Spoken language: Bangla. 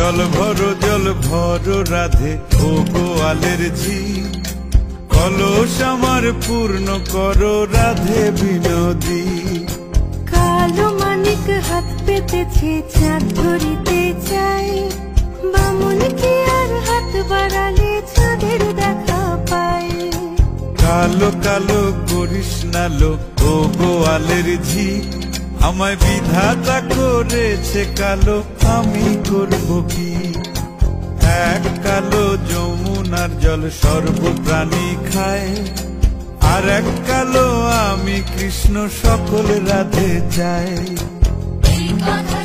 জল ভর রাধে ও গোয়ালের ঝি, কলস আমার পূর্ণ করো রাধে বিনোদী। কালো মানিক হাত পেতেছে চাঁদ ধরিতে চাই, বামুন কি আর হাত বাড়ালে চাঁদের দেখা পাই। কালো কালো করিস না লো ও গোয়ালের ঝি, আমায় বিধাতা করেছে কালো, আমি করব কি? এক কালো যমুনার জল সর্বপ্রাণী খায়, আর এক কালো আমি কৃষ্ণ সকল রাধে চাই। এই কথা